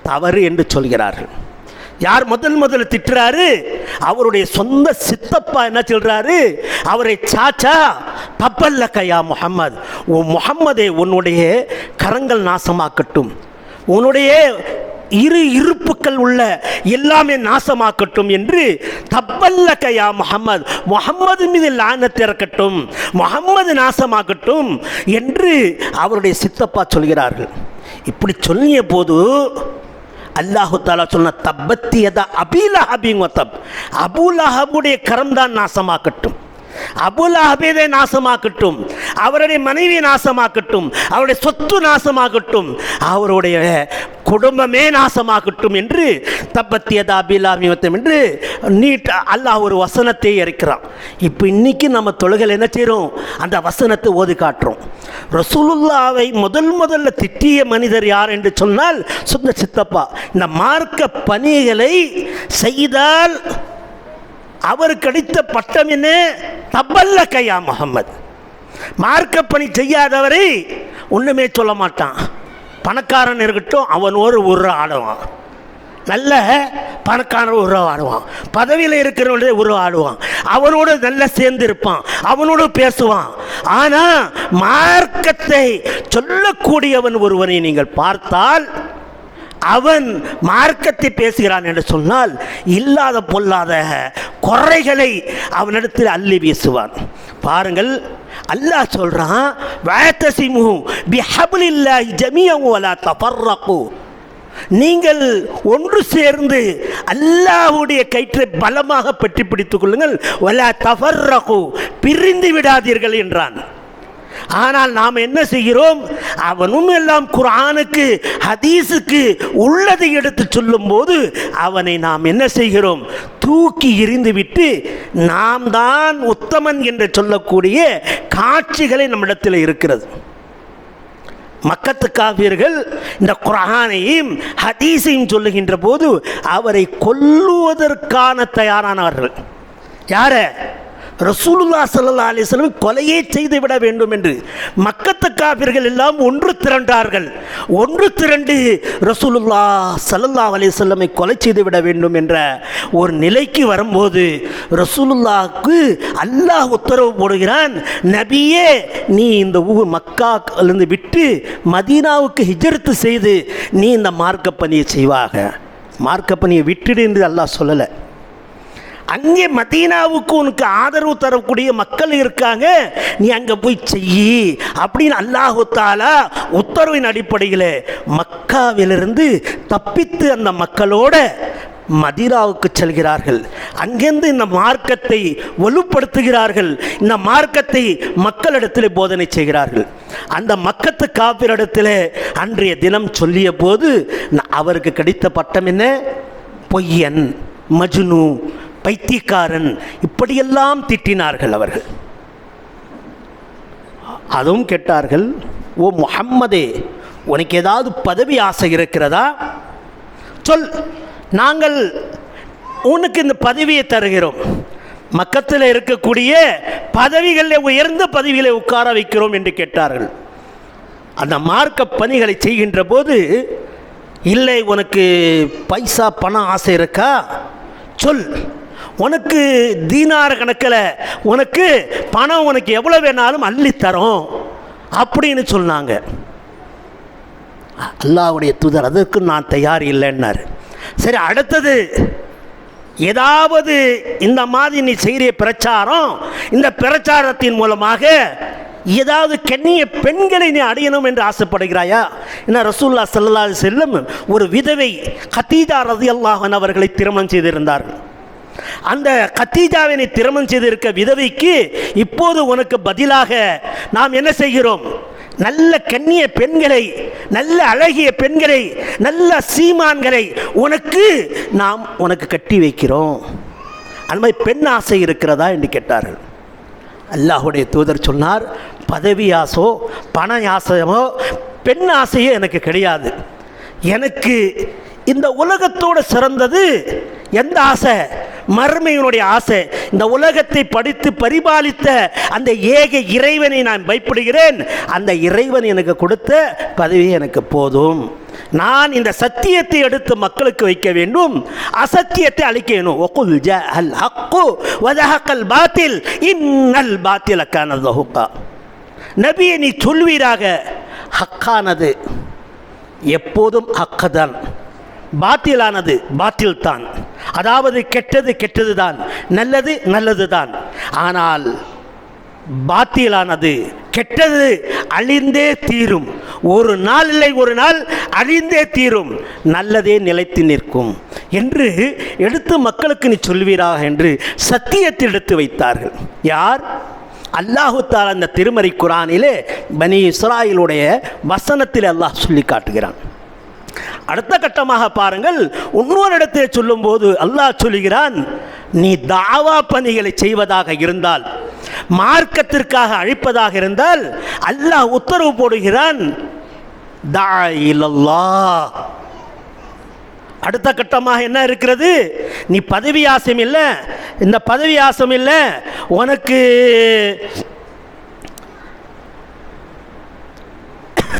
தவறு என்று சொல்கிறார்கள். யார் முதல்ல திட்டுறாரு? அவருடைய சொந்த சித்தப்பா என்ன சொல்றாரு? அவரை சாச்சா தப்பல்லக்கையா முஹம்மது, ஓ முஹம்மதே, உன்னுடைய கரங்கள் நாசமாக்கட்டும், உன்னுடைய இருப்புக்கள் உள்ள எல்லாமே நாசமாக்கட்டும் என்று தப்பல்லக்கையா முஹம்மது, முஹம்மது மீது லானத் இறக்கட்டும், முஹம்மது நாசமாக்கட்டும் என்று அவருடைய சித்தப்பா சொல்கிறார்கள். இப்படி சொல்லிய போது அல்லாஹு தாலா சொன்ன தப்பத்தியதா அபீலஹபின் வதப், அபூலஹபுடைய கரம்தான் நாசமாக்கட்டும், அபூலஹபே நாசமாக்கட்டும், அவருடைய மனைவி நாசமாக்கட்டும், அவருடைய சொத்து நாசமாகட்டும், அவருடைய குடும்பமே நாசமாகட்டும் என்று தப்பத்தியதா அபீலஹபின் வதப் என்று நீட் அல்லாஹ் ஒரு வசனத்தை இறக்கிறான். இப்போ இன்னைக்கு நம்ம தொழுகையில் என்ன செய்கிறோம்? அந்த வசனத்தை ஓதி காட்டுறோம். ரசூலுல்லாவை முதல்ல திட்டிய மனிதர் யார் என்று சொன்னால் சொந்த சித்தப்பா. இந்த மார்க்க பணிகளை செய்தால் அவர் கிடைத்த பட்டம் என்ன? தப்பல்லக்கையா முஹம்மது. மார்க்க பணி செய்யாதவரை ஒன்றுமே சொல்ல மாட்டான். பணக்காரன் இருக்கட்டும், அவன் ஒரு ஆடுவான், நல்ல பணக்காரன் ஒரு ஆடுவான், பதவியில் இருக்கிறவனே ஒரு ஆடுவான், அவனோடு நல்ல சேர்ந்து இருப்பான், அவனோடு பேசுவான். ஆனால் மார்க்கத்தை சொல்லக்கூடியவன் ஒருவனை நீங்கள் பார்த்தால் அவன் மார்க்கத்தை பேசுகிறான் என்று சொன்னால் இல்லாத பொல்லாத குறைகளை அவனிடத்தில் அள்ளி வீசுவான். பாருங்கள், அல்லாஹ் சொல்றான், வஅதஸிமு பிஹப்லில்லாஹி ஜமீஅன் வலா தஃபர்ரகு, நீங்கள் ஒன்று சேர்ந்து அல்லாஹ்வுடைய கயிற்றை பலமாக பற்றி பிடித்துக் கொள்ளுங்கள், வலா தஃபர்ரகு, பிரிந்து விடாதீர்கள் என்றான். ஆனால் நாம் என்ன செய்கிறோம்? அவனும் எல்லாம் குர்ஆனுக்கு ஹதீஸுக்கு உள்ளதை எடுத்து சொல்லும் போது அவனை நாம் என்ன செய்கிறோம்? தூக்கி எறிந்துவிட்டு நாம் தான் உத்தமன் என்று சொல்லக்கூடிய காட்சிகளை நம்மிடத்தில் இருக்கிறது. மக்கத்து காஃபிர்கள் இந்த குர்ஆனையும் ஹதீஸையும் சொல்லுகின்ற போது அவரை கொல்லுவதற்கான தயாரானவர்கள். யார? ரசூலுல்லாஹ் ஸல்லல்லாஹு அலைஹி வஸல்லம் கொலையே செய்து விட வேண்டும் என்று மக்கத்து காஃபிர்கள் எல்லாம் ஒன்று திரண்டார்கள். ஒன்று திரண்டு ரசூலுல்லாஹ் ஸல்லல்லாஹு அலைஹி வஸல்லமை கொலை செய்து விட வேண்டும் என்ற ஒரு நிலைக்கு வரும்போது ரசூலுல்லாஹ்க்கு அல்லாஹ் உத்தரவு போடுகிறான், நபியே, நீ இந்த ஊர் மக்காவிலிருந்து விட்டு மதீனாவுக்கு ஹிஜ்ரத் செய்து நீ இந்த மார்க்க பணியை செய்வாக. மார்க்க பணியை விட்டுடு என்று அல்லாஹ் சொல்லலை. அங்கே மதீனாவுக்கு உனக்கு ஆதரவு தரக்கூடிய மக்கள் இருக்காங்க, நீ அங்கே போய் செய்யி அப்படின்னு அல்லாஹு தஆலா உத்தரவின் அடிப்படையில் மக்காவிலிருந்து தப்பித்து அந்த மக்களோட மதீனாவுக்கு செல்கிறார்கள். அங்கிருந்து இந்த மார்க்கத்தை வலுப்படுத்துகிறார்கள். இந்த மார்க்கத்தை மக்களிடத்தில் போதனை செய்கிறார்கள். அந்த மக்கத்து காபிரிடத்தில் அன்றைய தினம் சொல்லிய போது அவருக்கு கிடைத்த பட்டம் என்ன? பொய்யன், மஜ்னு, பைத்தியக்காரன், இப்படியெல்லாம் திட்டினார்கள் அவர்கள். அதுவும் கேட்டார்கள், ஓ முஹம்மதே, உனக்கு ஏதாவது பதவி ஆசை இருக்கிறதா? சொல், நாங்கள் உனக்கு இந்த பதவியை தருகிறோம், மக்கத்தில் இருக்கக்கூடிய பதவிகளில் உயர்ந்த பதவிகளை உட்கார வைக்கிறோம் என்று கேட்டார்கள். அந்த மார்க்க பணிகளை செய்கின்ற போது, இல்லை உனக்கு பைசா பணம் ஆசை இருக்கா? சொல், உனக்கு தீனார கணக்கில் உனக்கு பணம் உனக்கு எவ்வளோ வேணாலும் அள்ளித்தரோம் அப்படின்னு சொன்னாங்க. அல்லாஹ்வுடைய தூதர் அதற்கு நான் தயார் இல்லைன்னார். சரி, அடுத்தது ஏதாவது இந்த மாதிரி நீ செய்கிற பிரச்சாரம், இந்த பிரச்சாரத்தின் மூலமாக ஏதாவது கண்ணிய பெண்களை நீ அடையணும் என்று ஆசைப்படுகிறாயா? என்ன, ரசூலுல்லாஹ் ஸல்லல்லாஹு அலைஹி வஸல்லம் ஒரு விதவை கதீஜா ரலியல்லாஹு அன்ஹா அவர்களை திருமணம் செய்திருந்தார்கள். அந்த கதீஜாவினை திருமணம் செய்திருக்க விதவைக்கு இப்போது உனக்கு பதிலாக நாம் என்ன செய்கிறோம்? நல்ல கண்ணிய பெண்களை, நல்ல அழகிய பெண்களை, நல்ல சீமான்களை உனக்கு கட்டி வைக்கிறோம். அந்த மாதிரி பெண் ஆசை இருக்கிறதா என்று கேட்டார்கள். அல்லாஹ்வுடைய தூதர் சொன்னார், பதவி ஆசோ பண ஆசையோ பெண் ஆசையோ எனக்கு கிடையாது. எனக்கு இந்த உலகத்தோடு சிறந்தது எந்த ஆசை? மறுமையினுடைய ஆசை. இந்த உலகத்தை படித்து பரிபாலித்த அந்த ஏக இறைவனை நான் பயப்படுகிறேன். அந்த இறைவன் எனக்கு கொடுத்த பதவி எனக்கு போதும் நான் இந்த சத்தியத்தை எடுத்து மக்களுக்கு வைக்க வேண்டும், அசத்தியத்தை அழிக்க வேண்டும். வகுல் ஜஅல் ஹக்கு வதஹகல் பாத்தில் இன்னல் பாத்தில கான ஸஹூகா. நபியை நீ சொல்வீராக, ஹக்கானது எப்போதும் ஹக்குதான், பாத்திலானது பாத்தில் தான். அதாவது கெட்டது கெட்டது தான், நல்லது நல்லது தான். ஆனால் பாத்திலானது கெட்டது அழிந்தே தீரும். ஒரு நாள் இல்லை ஒரு நாள் அழிந்தே தீரும், நல்லதே நிலைத்து நிற்கும் என்று எடுத்து மக்களுக்கு நீ சொல்வீராக என்று சத்தியத்தை எடுத்து வைத்தார்கள். யார்? அல்லாஹு தஆலா அந்த திருமறை குர்ஆனிலே பனி இஸ்ராயீலுடைய வசனத்தில் அல்லாஹ் சொல்லி காட்டுகிறான். அடுத்த கட்டமாக பாருங்கள், இன்னொரு இடத்தில் சொல்லும்போது அல்லாஹ் சொல்லுகிறான், நீ தாவா பணிகளை செய்வதாக இருந்தால், மார்க்கத்திற்காக அழைப்பதாக இருந்தால் அல்லாஹ் உத்தரவு போடுகிறான், தா இலல்லாஹ். அடுத்த கட்டமாக என்ன இருக்கிறது? நீ பதவி ஆசையும் இல்லை, இந்த பதவி ஆசையும் இல்லை, உனக்கு